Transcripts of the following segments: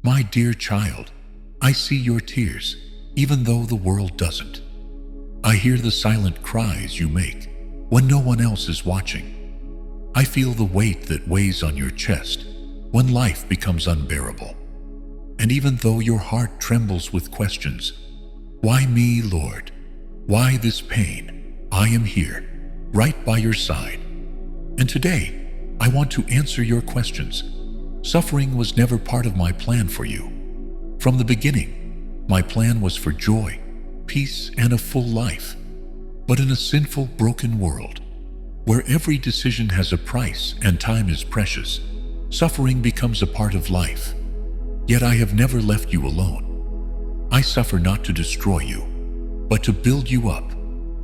My dear child, I see your tears, even though the world doesn't. I hear the silent cries you make when no one else is watching. I feel the weight that weighs on your chest when life becomes unbearable. And even though your heart trembles with questions, why me, Lord? Why this pain? I am here, right by your side. And today, I want to answer your questions. Suffering was never part of my plan for you. From the beginning, my plan was for joy, peace, and a full life. But in a sinful, broken world, where every decision has a price and time is precious, suffering becomes a part of life. Yet I have never left you alone. I suffer not to destroy you, but to build you up,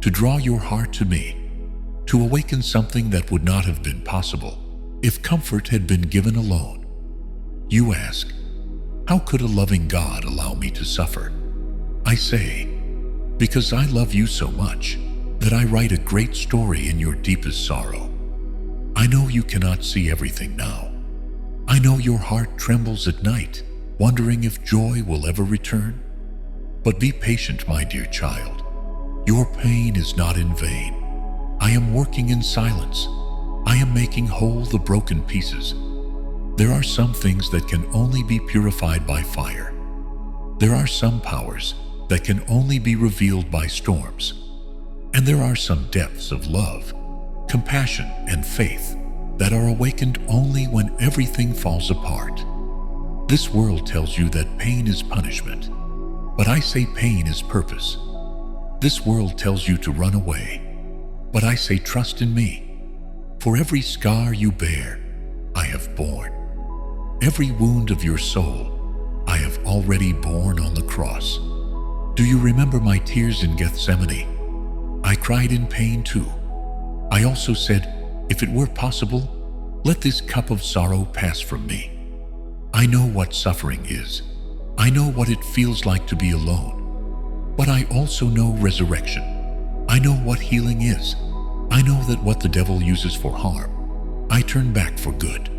to draw your heart to me, to awaken something that would not have been possible if comfort had been given alone. You ask, how could a loving God allow me to suffer? I say, because I love you so much that I write a great story in your deepest sorrow. I know you cannot see everything now. I know your heart trembles at night, wondering if joy will ever return. But be patient, my dear child. Your pain is not in vain. I am working in silence. I am making whole the broken pieces. There are some things that can only be purified by fire. There are some powers that can only be revealed by storms. And there are some depths of love, compassion, and faith that are awakened only when everything falls apart. This world tells you that pain is punishment, but I say pain is purpose. This world tells you to run away, but I say trust in me. For every scar you bear, I have borne. Every wound of your soul, I have already borne on the cross. Do you remember my tears in Gethsemane? I cried in pain too. I also said, if it were possible, let this cup of sorrow pass from me. I know what suffering is. I know what it feels like to be alone. But I also know resurrection. I know what healing is. I know that what the devil uses for harm, I turn back for good.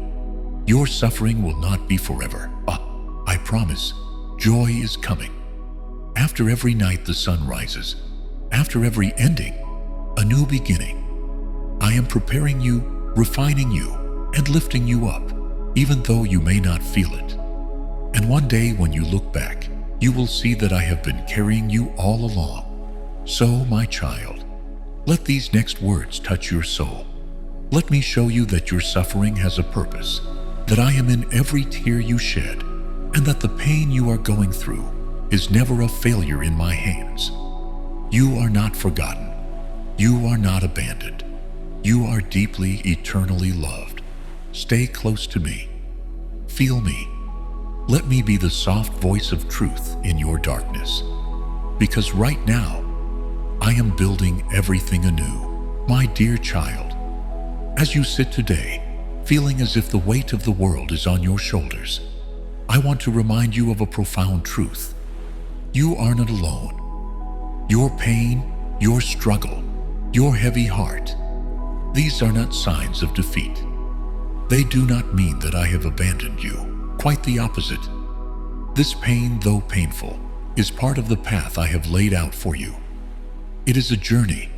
Your suffering will not be forever. I promise, joy is coming. After every night the sun rises. After every ending, a new beginning. I am preparing you, refining you, and lifting you up, even though you may not feel it. And one day when you look back, you will see that I have been carrying you all along. So, my child, let these next words touch your soul. Let me show you that your suffering has a purpose, that I am in every tear you shed, and that the pain you are going through is never a failure in my hands. You are not forgotten. You are not abandoned. You are deeply, eternally loved. Stay close to me. Feel me. Let me be the soft voice of truth in your darkness. Because right now, I am building everything anew. My dear child, as you sit today, feeling as if the weight of the world is on your shoulders, I want to remind you of a profound truth. You are not alone. Your pain, your struggle, your heavy heart, these are not signs of defeat. They do not mean that I have abandoned you. Quite the opposite. This pain, though painful, is part of the path I have laid out for you. It is a journey,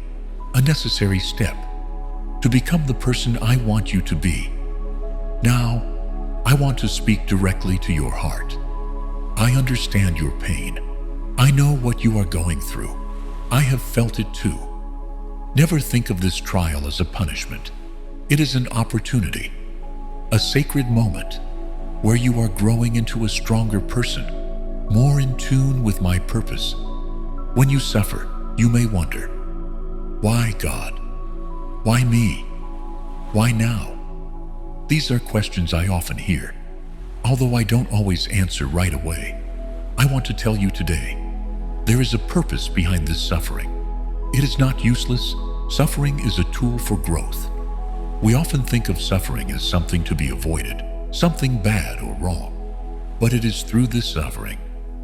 a necessary step, to become the person I want you to be. Now, I want to speak directly to your heart. I understand your pain. I know what you are going through. I have felt it too. Never think of this trial as a punishment. It is an opportunity, a sacred moment where you are growing into a stronger person, more in tune with my purpose. When you suffer, you may wonder, why God? Why me? Why now? These are questions I often hear. Although I don't always answer right away, I want to tell you today, there is a purpose behind this suffering. It is not useless. Suffering is a tool for growth. We often think of suffering as something to be avoided, something bad or wrong. But it is through this suffering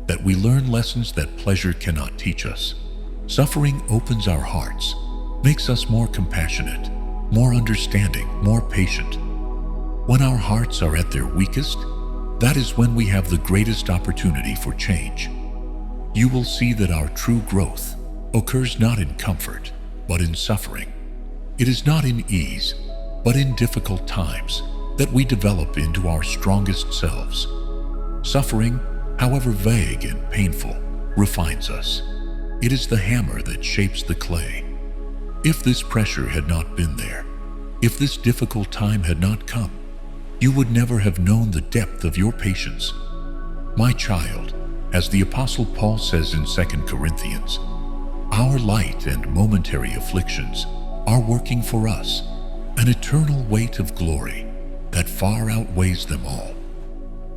that we learn lessons that pleasure cannot teach us. Suffering opens our hearts, makes us more compassionate, more understanding, more patient. When our hearts are at their weakest, that is when we have the greatest opportunity for change. You will see that our true growth occurs not in comfort, but in suffering. It is not in ease, but in difficult times that we develop into our strongest selves. Suffering, however vague and painful, refines us. It is the hammer that shapes the clay. If this pressure had not been there, if this difficult time had not come, you would never have known the depth of your patience. My child, as the Apostle Paul says in 2 Corinthians, our light and momentary afflictions are working for us an eternal weight of glory that far outweighs them all.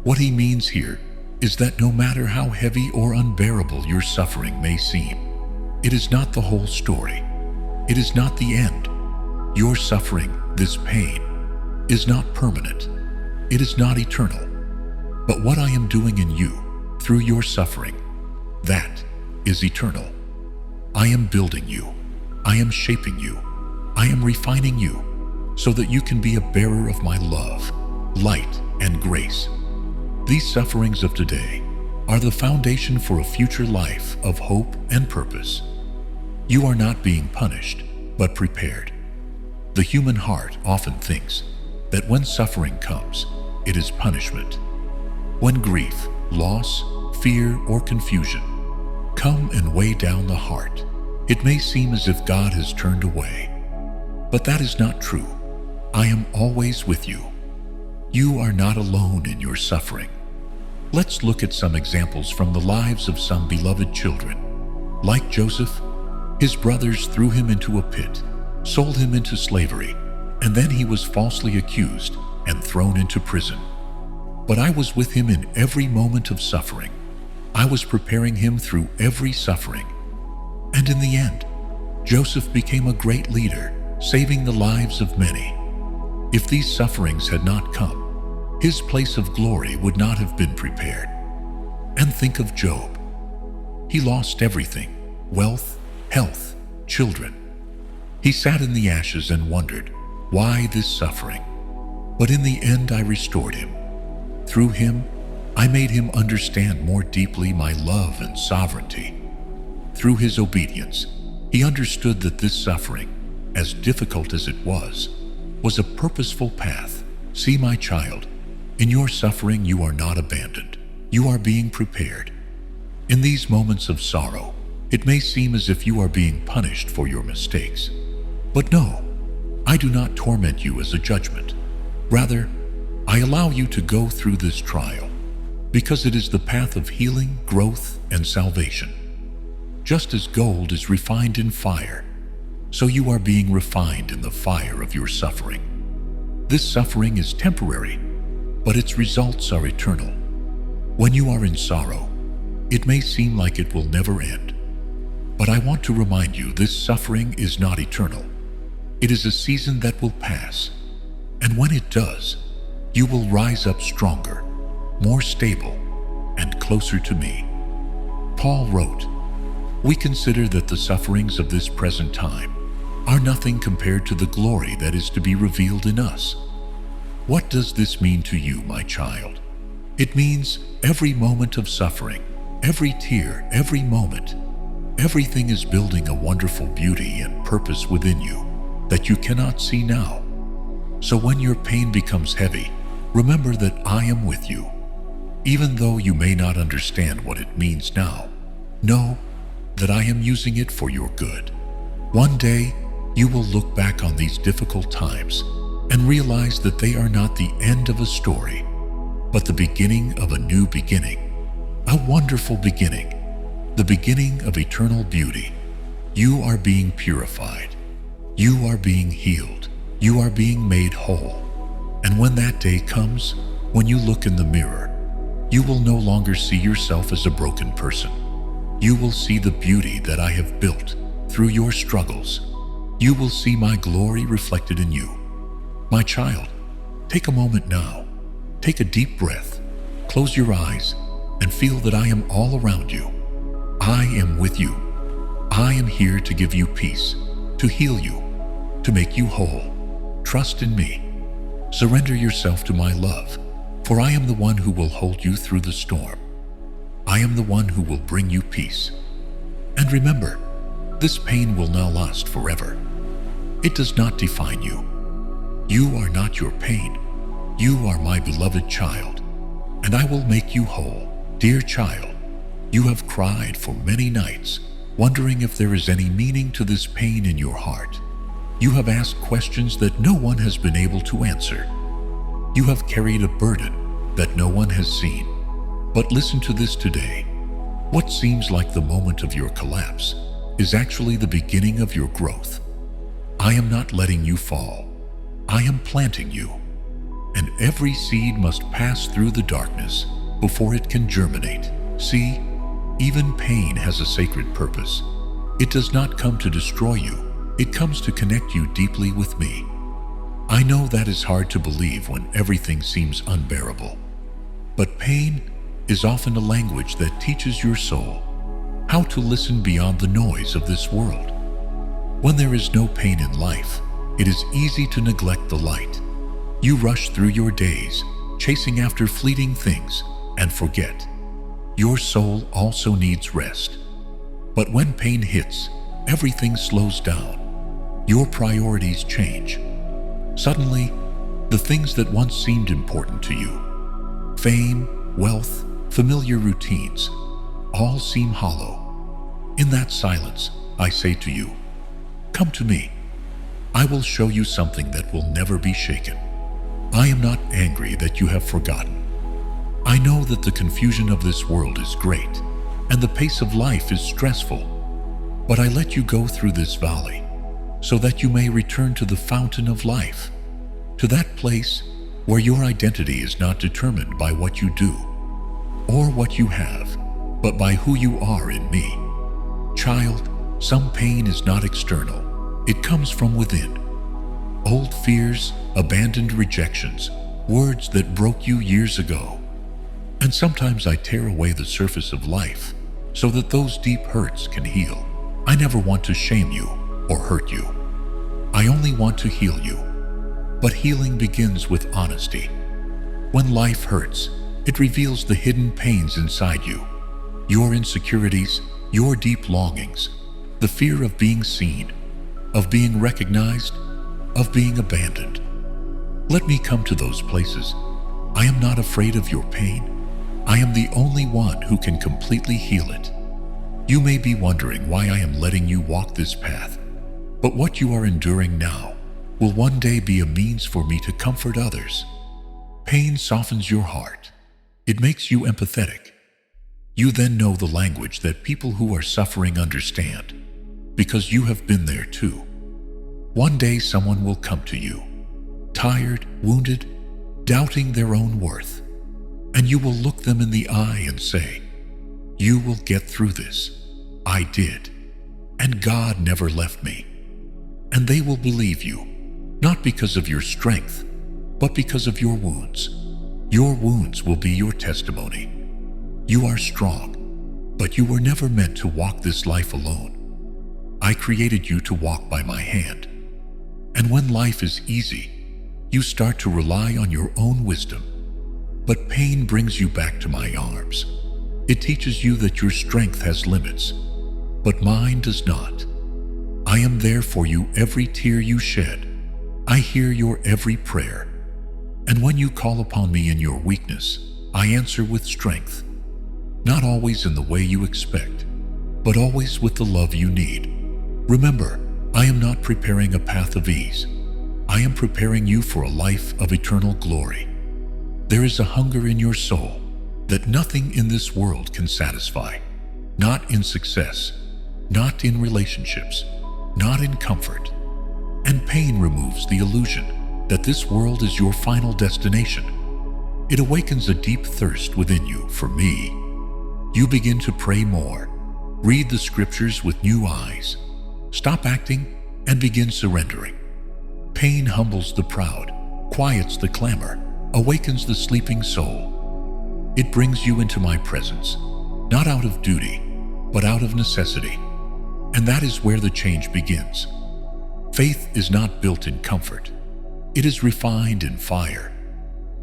What he means here is that no matter how heavy or unbearable your suffering may seem, it is not the whole story. It is not the end. Your suffering, this pain, is not permanent. It is not eternal. But what I am doing in you, through your suffering, that is eternal. I am building you. I am shaping you. I am refining you so that you can be a bearer of my love, light, and grace. These sufferings of today are the foundation for a future life of hope and purpose. You are not being punished, but prepared. The human heart often thinks that when suffering comes, it is punishment. When grief, loss, fear, or confusion come and weigh down the heart, it may seem as if God has turned away. But that is not true. I am always with you. You are not alone in your suffering. Let's look at some examples from the lives of some beloved children. Like Joseph, his brothers threw him into a pit, sold him into slavery, and then he was falsely accused and thrown into prison. But I was with him in every moment of suffering. I was preparing him through every suffering. And in the end, Joseph became a great leader, saving the lives of many. If these sufferings had not come, his place of glory would not have been prepared. And think of Job. He lost everything: wealth, health, children. He sat in the ashes and wondered, why this suffering? But in the end I restored him. Through him, I made him understand more deeply my love and sovereignty. Through his obedience, he understood that this suffering, as difficult as it was a purposeful path. See, my child, in your suffering you are not abandoned. You are being prepared. In these moments of sorrow, it may seem as if you are being punished for your mistakes. But no, I do not torment you as a judgment. Rather, I allow you to go through this trial because it is the path of healing, growth, and salvation. Just as gold is refined in fire, so you are being refined in the fire of your suffering. This suffering is temporary, but its results are eternal. When you are in sorrow, it may seem like it will never end. But I want to remind you, this suffering is not eternal. It is a season that will pass. And when it does, you will rise up stronger, more stable, and closer to me. Paul wrote, "We consider that the sufferings of this present time are nothing compared to the glory that is to be revealed in us." What does this mean to you, my child? It means every moment of suffering, every tear, every moment, everything is building a wonderful beauty and purpose within you that you cannot see now. So when your pain becomes heavy, remember that I am with you. Even though you may not understand what it means now, know that I am using it for your good. One day, you will look back on these difficult times and realize that they are not the end of a story, but the beginning of a new beginning, a wonderful beginning, the beginning of eternal beauty. You are being purified. You are being healed. You are being made whole. And when that day comes, when you look in the mirror, you will no longer see yourself as a broken person. You will see the beauty that I have built through your struggles. You will see my glory reflected in you. My child, take a moment now. Take a deep breath. Close your eyes and feel that I am all around you. I am with you. I am here to give you peace, to heal you, to make you whole. Trust in me. Surrender yourself to my love, For I am the one who will hold you through the storm. I am the one who will bring you peace. And remember, this pain will not last forever. It does not define you. You are not your pain. You are my beloved child, and I will make you whole. Dear child, you have cried for many nights, wondering if there is any meaning to this pain in your heart. You have asked questions that no one has been able to answer. You have carried a burden that no one has seen. But listen to this today. What seems like the moment of your collapse is actually the beginning of your growth. I am not letting you fall. I am planting you. And every seed must pass through the darkness before it can germinate. See, even pain has a sacred purpose. It does not come to destroy you. It comes to connect you deeply with me. I know that is hard to believe when everything seems unbearable. But pain is often a language that teaches your soul how to listen beyond the noise of this world. When there is no pain in life, it is easy to neglect the light. You rush through your days, chasing after fleeting things, and forget. Your soul also needs rest. But when pain hits, everything slows down. Your priorities change. Suddenly, the things that once seemed important to you, fame, wealth, familiar routines, all seem hollow. In that silence, I say to you, come to me. I will show you something that will never be shaken. I am not angry that you have forgotten. I know that the confusion of this world is great, and the pace of life is stressful. But I let you go through this valley so that you may return to the fountain of life, to that place where your identity is not determined by what you do or what you have, but by who you are in me. Child, some pain is not external. It comes from within. Old fears, abandoned rejections, words that broke you years ago. And sometimes I tear away the surface of life so that those deep hurts can heal. I never want to shame you or hurt you. I only want to heal you. But healing begins with honesty. When life hurts, it reveals the hidden pains inside you, your insecurities, your deep longings, the fear of being seen, of being recognized, of being abandoned. Let me come to those places. I am not afraid of your pain. I am the only one who can completely heal it. You may be wondering why I am letting you walk this path, but what you are enduring now will one day be a means for me to comfort others. Pain softens your heart. It makes you empathetic. You then know the language that people who are suffering understand, because you have been there too. One day someone will come to you, tired, wounded, doubting their own worth, and you will look them in the eye and say, "You will get through this. I did, and God never left me." And they will believe you, not because of your strength, but because of your wounds. Your wounds will be your testimony. You are strong, but you were never meant to walk this life alone. I created you to walk by my hand. And when life is easy, you start to rely on your own wisdom. But pain brings you back to my arms. It teaches you that your strength has limits, but mine does not. I am there for you every tear you shed. I hear your every prayer. And when you call upon me in your weakness, I answer with strength. Not always in the way you expect, but always with the love you need. Remember, I am not preparing a path of ease. I am preparing you for a life of eternal glory. There is a hunger in your soul that nothing in this world can satisfy. Not in success, not in relationships, not in comfort. And pain removes the illusion that this world is your final destination. It awakens a deep thirst within you for me. You begin to pray more, read the scriptures with new eyes, stop acting, and begin surrendering. Pain humbles the proud, quiets the clamor, awakens the sleeping soul. It brings you into my presence, not out of duty, but out of necessity. And that is where the change begins. Faith is not built in comfort. It is refined in fire.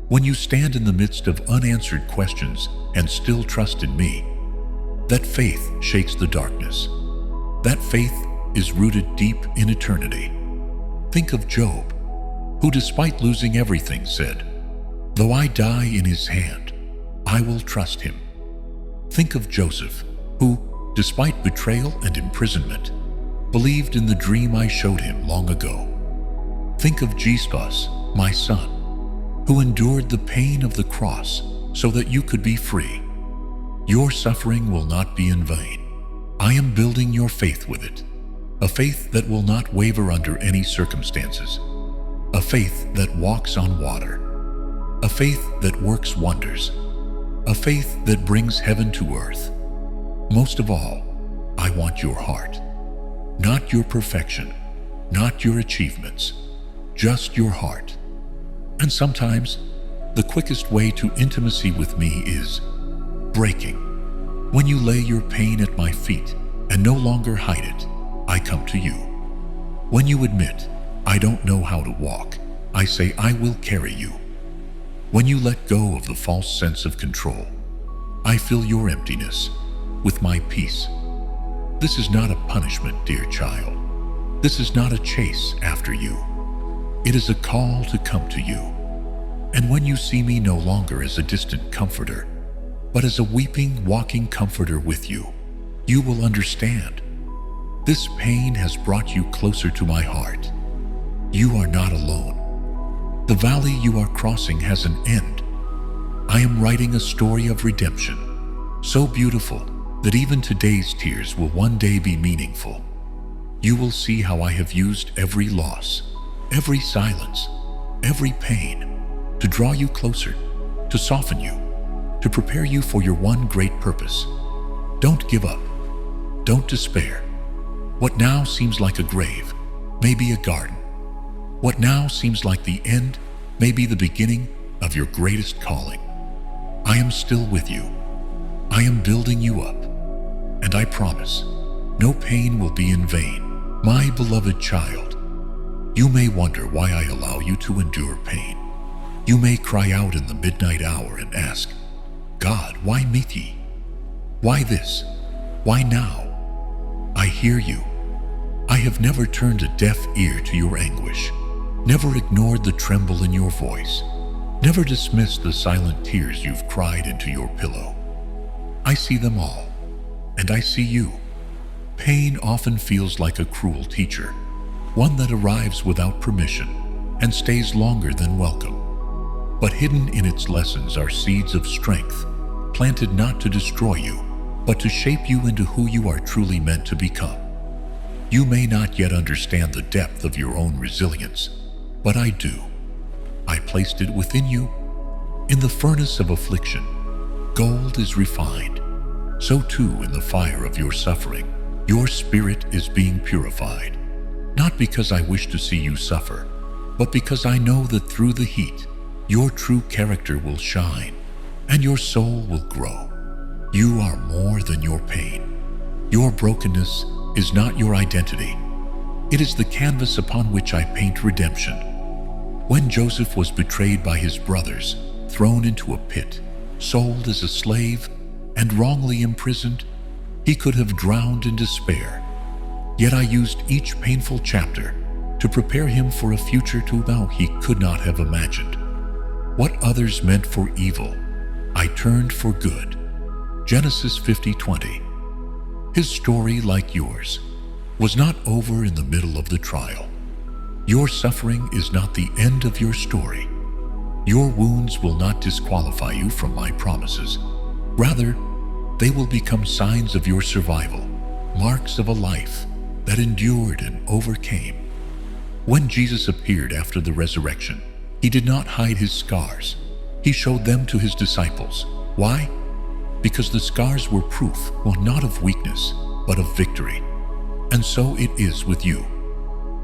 When you stand in the midst of unanswered questions and still trust in me, that faith shakes the darkness. That faith is rooted deep in eternity. Think of Job, who despite losing everything said, "Though I die in his hand, I will trust him." Think of Joseph, who, despite betrayal and imprisonment, believed in the dream I showed him long ago. Think of Jesus, my son, who endured the pain of the cross so that you could be free. Your suffering will not be in vain. I am building your faith with it, a faith that will not waver under any circumstances, a faith that walks on water, a faith that works wonders, a faith that brings heaven to earth. Most of all, I want your heart, not your perfection, not your achievements, just your heart. And sometimes, the quickest way to intimacy with me is breaking. When you lay your pain at my feet and no longer hide it, I come to you. When you admit, "I don't know how to walk," I say, "I will carry you." When you let go of the false sense of control, I fill your emptiness with my peace. This is not a punishment, dear child. This is not a chase after you. It is a call to come to you. And when you see me no longer as a distant comforter, but as a weeping, walking comforter with you, you will understand. This pain has brought you closer to my heart. You are not alone. The valley you are crossing has an end. I am writing a story of redemption, so beautiful that even today's tears will one day be meaningful. You will see how I have used every loss, every silence, every pain to draw you closer, to soften you, to prepare you for your one great purpose. Don't give up. Don't despair. What now seems like a grave may be a garden. What now seems like the end may be the beginning of your greatest calling. I am still with you. I am building you up. And I promise, no pain will be in vain. My beloved child, you may wonder why I allow you to endure pain. You may cry out in the midnight hour and ask, "God, why me? Why this? Why now?" I hear you. I have never turned a deaf ear to your anguish, never ignored the tremble in your voice, never dismissed the silent tears you've cried into your pillow. I see them all, and I see you. Pain often feels like a cruel teacher, one that arrives without permission and stays longer than welcome. But hidden in its lessons are seeds of strength, planted not to destroy you, but to shape you into who you are truly meant to become. You may not yet understand the depth of your own resilience, but I do. I placed it within you. In the furnace of affliction, gold is refined. So too in the fire of your suffering, your spirit is being purified. Not because I wish to see you suffer, but because I know that through the heat, your true character will shine, and your soul will grow. You are more than your pain. Your brokenness is not your identity. It is the canvas upon which I paint redemption. When Joseph was betrayed by his brothers, thrown into a pit, sold as a slave, and wrongly imprisoned, he could have drowned in despair. Yet I used each painful chapter to prepare him for a future to now he could not have imagined. What others meant for evil, I turned for good. Genesis 50:20. His story, like yours, was not over in the middle of the trial. Your suffering is not the end of your story. Your wounds will not disqualify you from my promises. Rather, they will become signs of your survival, marks of a life that endured and overcame. When Jesus appeared after the resurrection, he did not hide his scars. He showed them to his disciples. Why? Because the scars were proof, well, not of weakness, but of victory. And so it is with you.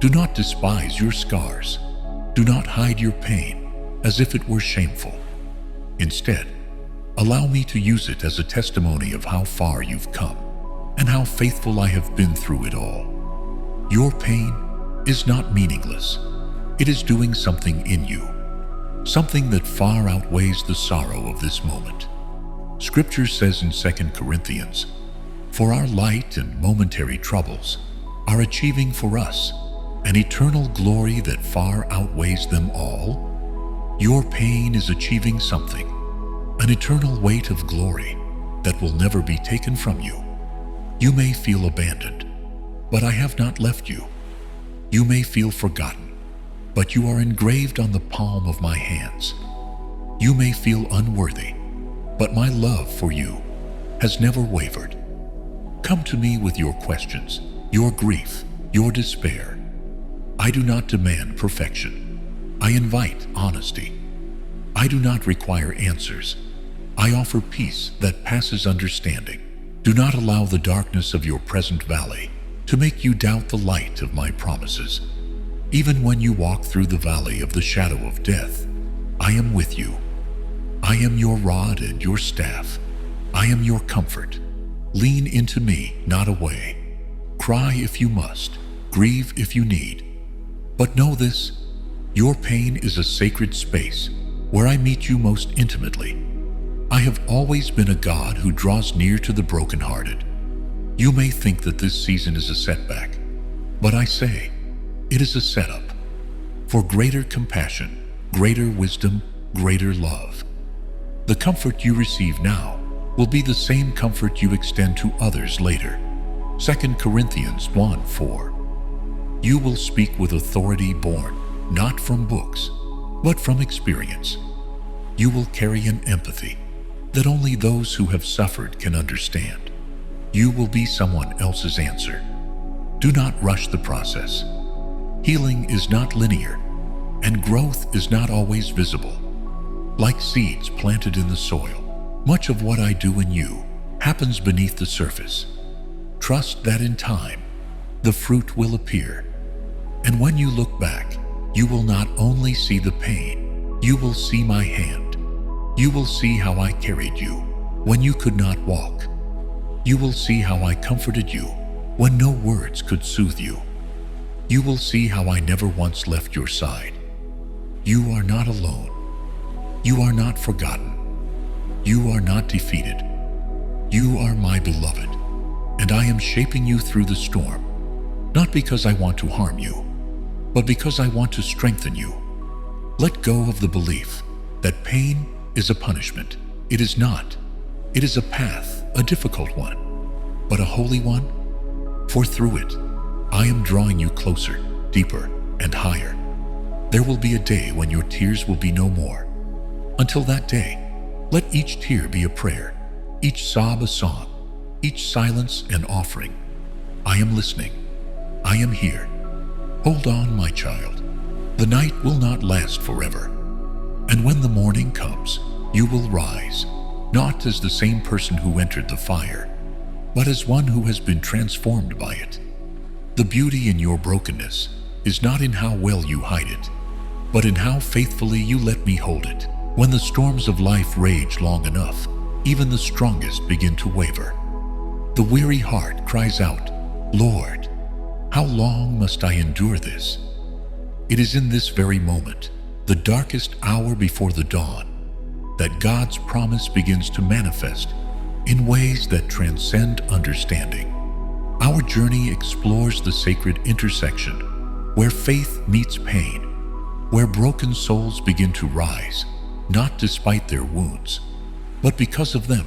Do not despise your scars. Do not hide your pain as if it were shameful. Instead, allow me to use it as a testimony of how far you've come and how faithful I have been through it all. Your pain is not meaningless. It is doing something in you. something that far outweighs the sorrow of this moment. Scripture says in 2 Corinthians, "For our light and momentary troubles are achieving for us an eternal glory that far outweighs them all." Your pain is achieving something, an eternal weight of glory that will never be taken from you. You may feel abandoned, but I have not left you. You may feel forgotten, but you are engraved on the palm of my hands. You may feel unworthy, but my love for you has never wavered. Come to me with your questions, your grief, your despair. I do not demand perfection. I invite honesty. I do not require answers. I offer peace that passes understanding. Do not allow the darkness of your present valley to make you doubt the light of my promises. Even when you walk through the valley of the shadow of death, I am with you. I am your rod and your staff. I am your comfort. Lean into me, not away. Cry if you must. Grieve if you need. But know this, your pain is a sacred space where I meet you most intimately. I have always been a God who draws near to the brokenhearted. You may think that this season is a setback, but I say, it is a setup for greater compassion, greater wisdom, greater love. The comfort you receive now will be the same comfort you extend to others later. 2 Corinthians 1:4. You will speak with authority born not from books, but from experience. You will carry an empathy that only those who have suffered can understand. You will be someone else's answer. Do not rush the process. Healing is not linear, and growth is not always visible. Like seeds planted in the soil, much of what I do in you happens beneath the surface. Trust that in time, the fruit will appear. And when you look back, you will not only see the pain, you will see my hand. You will see how I carried you when you could not walk. You will see how I comforted you when no words could soothe you. You will see how I never once left your side. You are not alone. You are not forgotten. You are not defeated. You are my beloved, and I am shaping you through the storm, not because I want to harm you, but because I want to strengthen you. Let go of the belief that pain is a punishment. It is not. It is a path, a difficult one, but a holy one. For through it, I am drawing you closer, deeper, and higher. There will be a day when your tears will be no more. Until that day, let each tear be a prayer, each sob a song, each silence an offering. I am listening. I am here. Hold on, my child. The night will not last forever. And when the morning comes, you will rise, not as the same person who entered the fire, but as one who has been transformed by it. The beauty in your brokenness is not in how well you hide it, but in how faithfully you let me hold it. When the storms of life rage long enough, even the strongest begin to waver. The weary heart cries out, "Lord, how long must I endure this?" It is in this very moment, the darkest hour before the dawn, that God's promise begins to manifest in ways that transcend understanding. Our journey explores the sacred intersection where faith meets pain, where broken souls begin to rise, not despite their wounds, but because of them.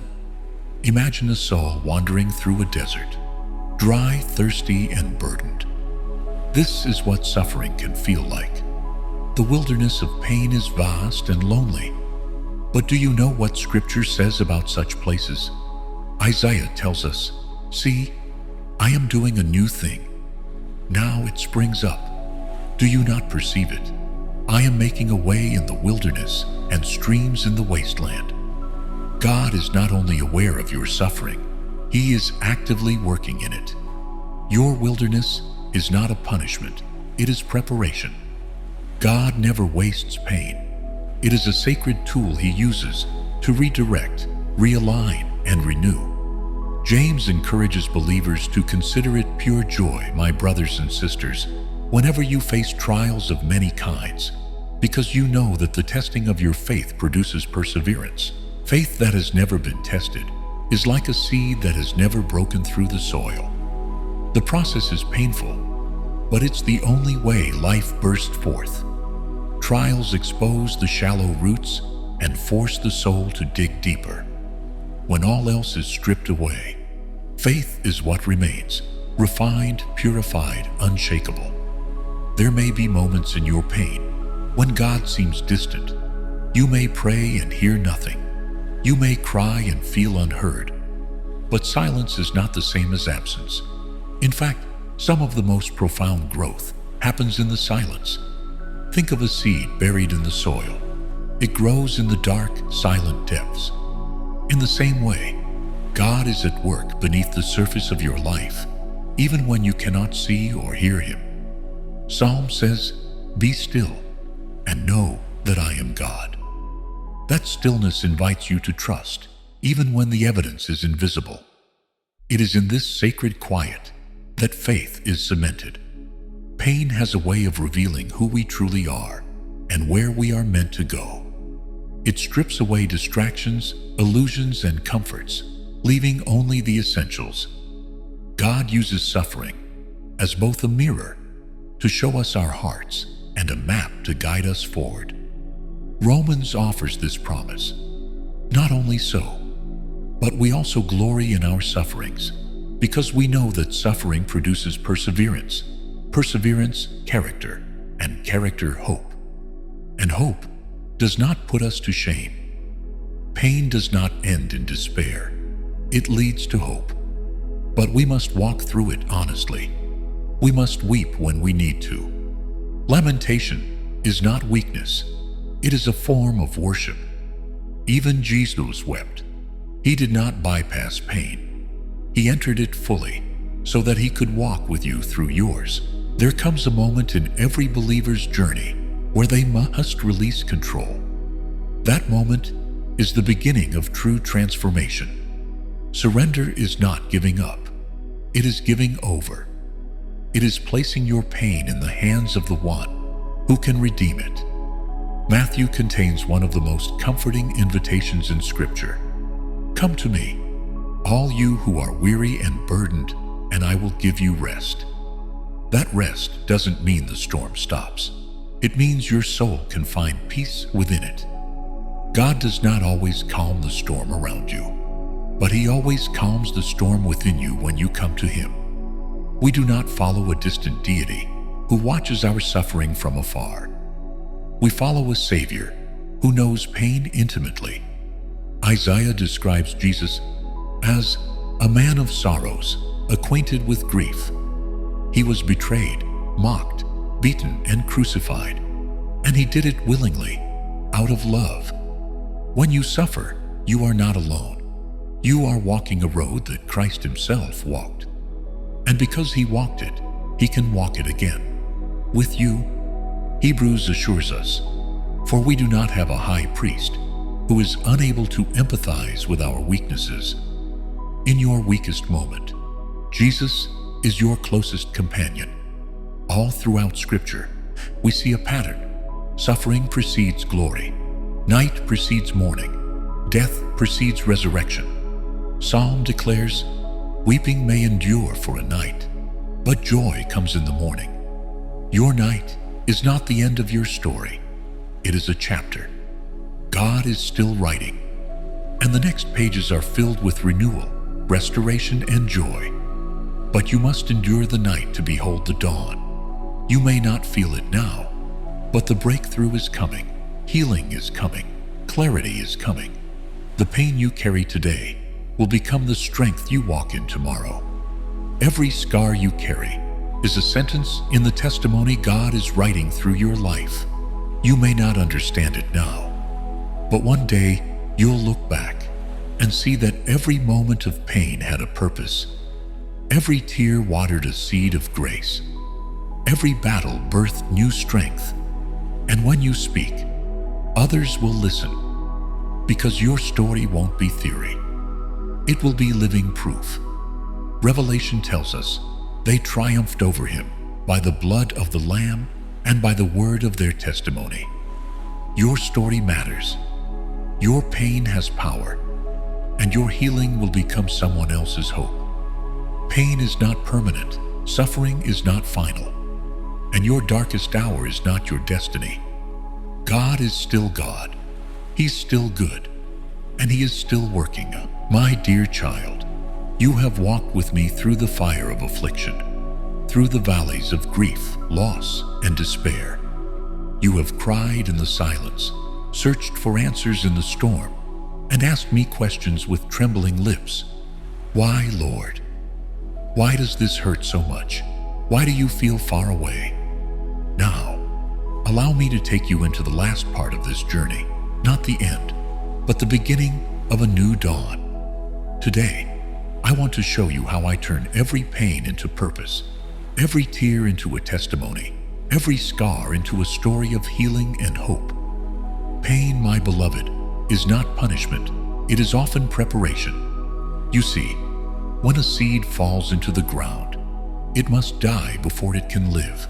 Imagine a soul wandering through a desert, dry, thirsty, and burdened. This is what suffering can feel like. The wilderness of pain is vast and lonely. But do you know what Scripture says about such places? Isaiah tells us, "See, I am doing a new thing. Now it springs up. Do you not perceive it? I am making a way in the wilderness and streams in the wasteland." God is not only aware of your suffering, He is actively working in it. Your wilderness is not a punishment, it is preparation. God never wastes pain. It is a sacred tool He uses to redirect, realign, and renew. James encourages believers to consider it pure joy, my brothers and sisters, whenever you face trials of many kinds, because you know that the testing of your faith produces perseverance. Faith that has never been tested is like a seed that has never broken through the soil. The process is painful, but it's the only way life bursts forth. Trials expose the shallow roots and force the soul to dig deeper. When all else is stripped away, faith is what remains, refined, purified, unshakable. There may be moments in your pain when God seems distant. You may pray and hear nothing. You may cry and feel unheard. But silence is not the same as absence. In fact, some of the most profound growth happens in the silence. Think of a seed buried in the soil. It grows in the dark, silent depths. In the same way, God is at work beneath the surface of your life, even when you cannot see or hear Him. Psalm says, "Be still and know that I am God." That stillness invites you to trust, even when the evidence is invisible. It is in this sacred quiet that faith is cemented. Pain has a way of revealing who we truly are and where we are meant to go. It strips away distractions, illusions, and comforts, leaving only the essentials. God uses suffering as both a mirror to show us our hearts and a map to guide us forward. Romans offers this promise. Not only so, but we also glory in our sufferings, because we know that suffering produces perseverance, perseverance, character, and character, hope. And hope does not put us to shame. Pain does not end in despair. It leads to hope. But we must walk through it honestly. We must weep when we need to. Lamentation is not weakness. It is a form of worship. Even Jesus wept. He did not bypass pain. He entered it fully so that He could walk with you through yours. There comes a moment in every believer's journey where they must release control. That moment is the beginning of true transformation. Surrender is not giving up. It is giving over. It is placing your pain in the hands of the one who can redeem it. Matthew contains one of the most comforting invitations in Scripture. "Come to me, all you who are weary and burdened, and I will give you rest." That rest doesn't mean the storm stops. It means your soul can find peace within it. God does not always calm the storm around you, but He always calms the storm within you when you come to Him. We do not follow a distant deity who watches our suffering from afar. We follow a Savior who knows pain intimately. Isaiah describes Jesus as a man of sorrows, acquainted with grief. He was betrayed, mocked, beaten, and crucified, and He did it willingly, out of love. When you suffer, you are not alone. You are walking a road that Christ Himself walked. And because He walked it, He can walk it again. With you, Hebrews assures us, "For we do not have a high priest who is unable to empathize with our weaknesses." In your weakest moment, Jesus is your closest companion. All throughout Scripture, we see a pattern. Suffering precedes glory. Night precedes morning. Death precedes resurrection. Psalm declares, "Weeping may endure for a night, but joy comes in the morning." Your night is not the end of your story. It is a chapter. God is still writing, and the next pages are filled with renewal, restoration, and joy. But you must endure the night to behold the dawn. You may not feel it now, but the breakthrough is coming. Healing is coming. Clarity is coming. The pain you carry today will become the strength you walk in tomorrow. Every scar you carry is a sentence in the testimony God is writing through your life. You may not understand it now, but one day you'll look back and see that every moment of pain had a purpose. Every tear watered a seed of grace. Every battle birthed new strength. And when you speak, others will listen, because your story won't be theory. It will be living proof. Revelation tells us they triumphed over him by the blood of the Lamb and by the word of their testimony. Your story matters. Your pain has power, and your healing will become someone else's hope. Pain is not permanent, suffering is not final, and your darkest hour is not your destiny. God is still God. He's still good, and He is still working. My dear child, you have walked with me through the fire of affliction, through the valleys of grief, loss, and despair. You have cried in the silence, searched for answers in the storm, and asked me questions with trembling lips. Why, Lord? Why does this hurt so much? Why do you feel far away? Now, allow me to take you into the last part of this journey, not the end, but the beginning of a new dawn. Today, I want to show you how I turn every pain into purpose, every tear into a testimony, every scar into a story of healing and hope. Pain, my beloved, is not punishment. It is often preparation. You see, when a seed falls into the ground, it must die before it can live.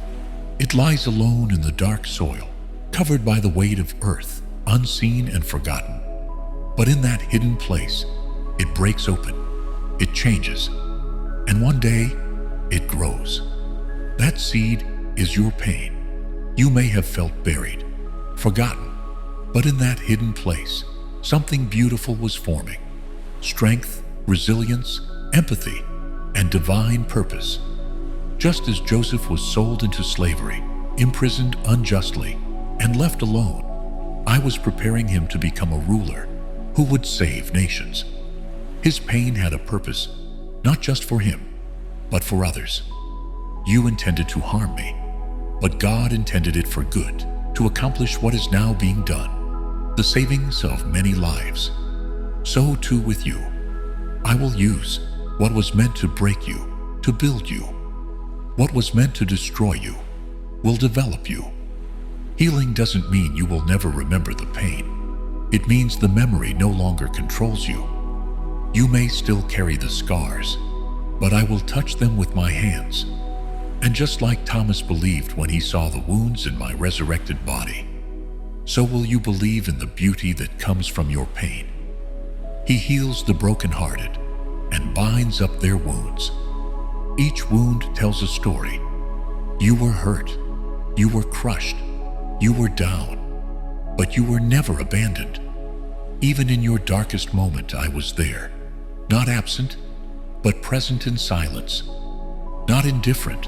It lies alone in the dark soil, covered by the weight of earth, unseen and forgotten. But in that hidden place, it breaks open, it changes, and one day, it grows. That seed is your pain. You may have felt buried, forgotten, but in that hidden place, something beautiful was forming. Strength, resilience, empathy, and divine purpose. Just as Joseph was sold into slavery, imprisoned unjustly, and left alone, I was preparing him to become a ruler who would save nations. His pain had a purpose, not just for him, but for others. You intended to harm me, but God intended it for good, to accomplish what is now being done, the savings of many lives. So too with you. I will use what was meant to break you, to build you. What was meant to destroy you will develop you. Healing doesn't mean you will never remember the pain. It means the memory no longer controls you. You may still carry the scars, but I will touch them with my hands. And just like Thomas believed when he saw the wounds in my resurrected body, so will you believe in the beauty that comes from your pain. He heals the brokenhearted and binds up their wounds. Each wound tells a story. You were hurt, you were crushed, you were down, but you were never abandoned. Even in your darkest moment, I was there, not absent, but present in silence, not indifferent,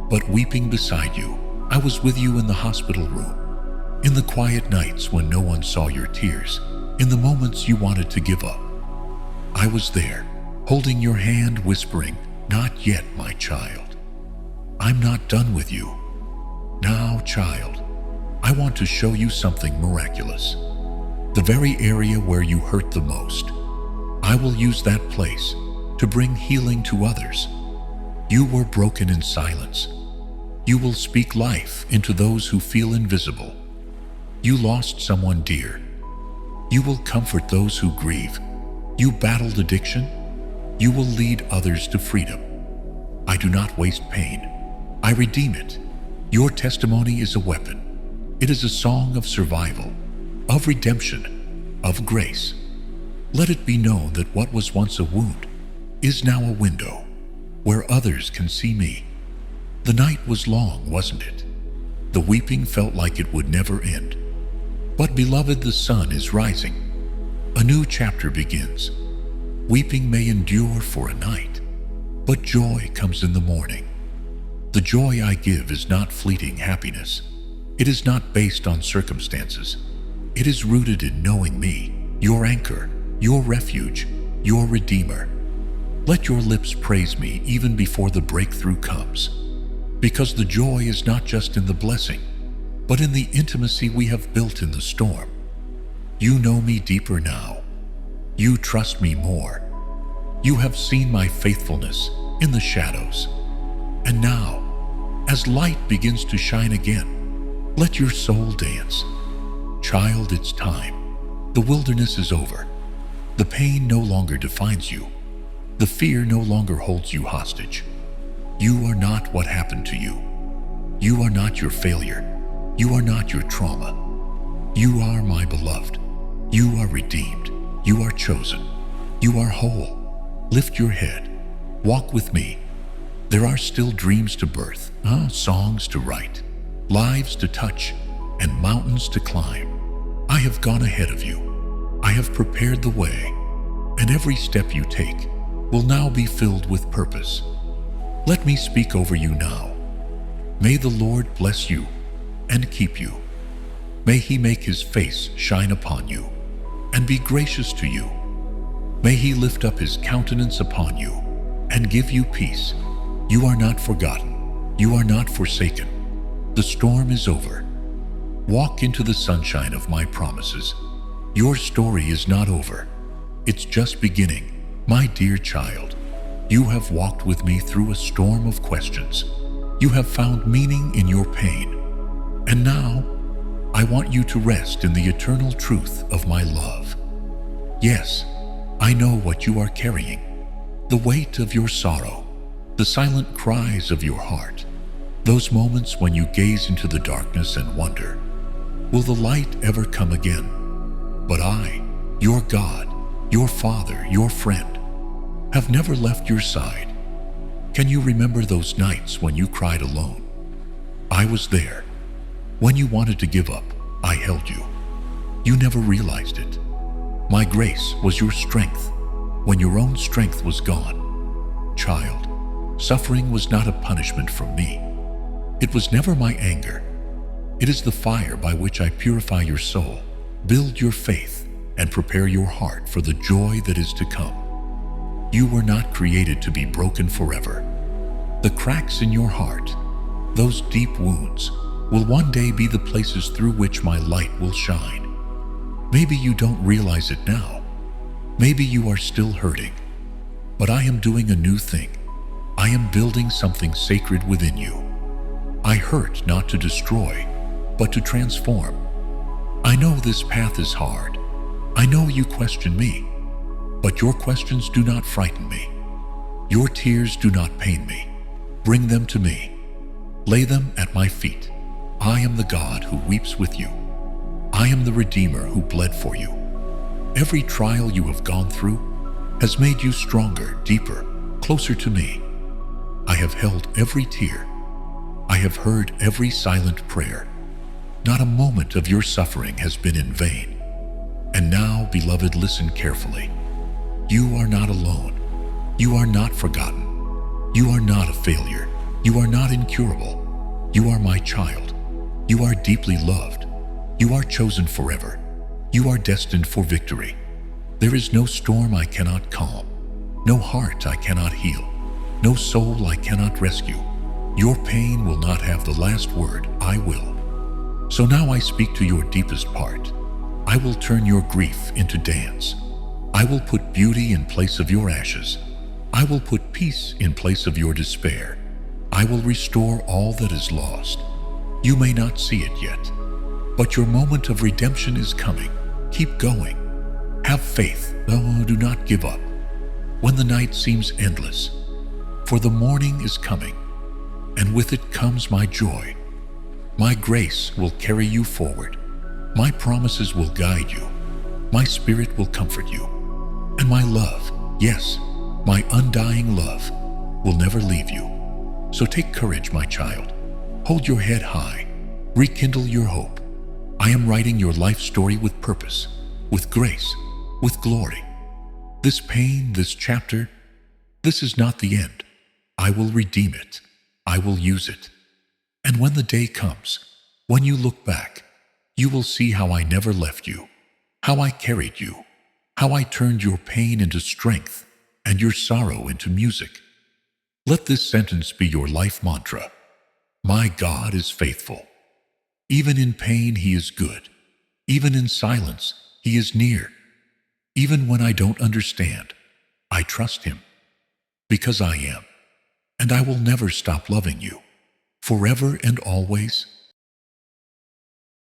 but weeping beside you. I was with you in the hospital room, in the quiet nights when no one saw your tears, in the moments you wanted to give up. I was there, holding your hand, whispering, "Not yet, my child. I'm not done with you. Now, child, I want to show you something miraculous. The very area where you hurt the most, I will use that place to bring healing to others. You were broken in silence. You will speak life into those who feel invisible. You lost someone dear. You will comfort those who grieve. You battled addiction. You will lead others to freedom. I do not waste pain. I redeem it. Your testimony is a weapon. It is a song of survival, of redemption, of grace. Let it be known that what was once a wound is now a window where others can see me. The night was long, wasn't it? The weeping felt like it would never end. But beloved, the sun is rising. A new chapter begins. Weeping may endure for a night, but joy comes in the morning. The joy I give is not fleeting happiness. It is not based on circumstances. It is rooted in knowing me, your anchor, your refuge, your redeemer. Let your lips praise me even before the breakthrough comes, because the joy is not just in the blessing, but in the intimacy we have built in the storm. You know me deeper now. You trust me more. You have seen my faithfulness in the shadows. And now, as light begins to shine again, let your soul dance. Child, it's time. The wilderness is over. The pain no longer defines you. The fear no longer holds you hostage. You are not what happened to you. You are not your failure. You are not your trauma. You are my beloved. You are redeemed. You are chosen. You are whole. Lift your head. Walk with me. There are still dreams to birth, songs to write, lives to touch, and mountains to climb. I have gone ahead of you. I have prepared the way, and every step you take will now be filled with purpose. Let me speak over you now. May the Lord bless you and keep you. May He make His face shine upon you and be gracious to you. May He lift up His countenance upon you and give you peace. You are not forgotten. You are not forsaken. The storm is over. Walk into the sunshine of my promises. Your story is not over. It's just beginning. My dear child, you have walked with me through a storm of questions. You have found meaning in your pain. And now, I want you to rest in the eternal truth of my love. Yes, I know what you are carrying. The weight of your sorrow, the silent cries of your heart, those moments when you gaze into the darkness and wonder, will the light ever come again? But I, your God, your Father, your friend, have never left your side. Can you remember those nights when you cried alone? I was there. When you wanted to give up, I held you. You never realized it. My grace was your strength when your own strength was gone. Child, suffering was not a punishment from me. It was never my anger. It is the fire by which I purify your soul, build your faith, and prepare your heart for the joy that is to come. You were not created to be broken forever. The cracks in your heart, those deep wounds, will one day be the places through which my light will shine. Maybe you don't realize it now. Maybe you are still hurting. But I am doing a new thing. I am building something sacred within you. I hurt not to destroy, but to transform. I know this path is hard. I know you question me, but your questions do not frighten me. Your tears do not pain me. Bring them to me. Lay them at my feet. I am the God who weeps with you. I am the Redeemer who bled for you. Every trial you have gone through has made you stronger, deeper, closer to me. I have held every tear. I have heard every silent prayer. Not a moment of your suffering has been in vain. And now, beloved, listen carefully. You are not alone. You are not forgotten. You are not a failure. You are not incurable. You are my child. You are deeply loved. You are chosen forever. You are destined for victory. There is no storm I cannot calm, no heart I cannot heal, no soul I cannot rescue. Your pain will not have the last word. I will. So now I speak to your deepest part. I will turn your grief into dance. I will put beauty in place of your ashes. I will put peace in place of your despair. I will restore all that is lost. You may not see it yet, but your moment of redemption is coming. Keep going. Have faith. Oh, do not give up when the night seems endless, for the morning is coming, and with it comes my joy. My grace will carry you forward. My promises will guide you. My spirit will comfort you. And my love, yes, my undying love, will never leave you. So take courage, my child. Hold your head high. Rekindle your hope. I am writing your life story with purpose, with grace, with glory. This pain, this chapter, this is not the end. I will redeem it. I will use it. And when the day comes, when you look back, you will see how I never left you, how I carried you, how I turned your pain into strength and your sorrow into music. Let this sentence be your life mantra. My God is faithful. Even in pain, He is good. Even in silence, He is near. Even when I don't understand, I trust Him. Because I am. And I will never stop loving you. Forever and always.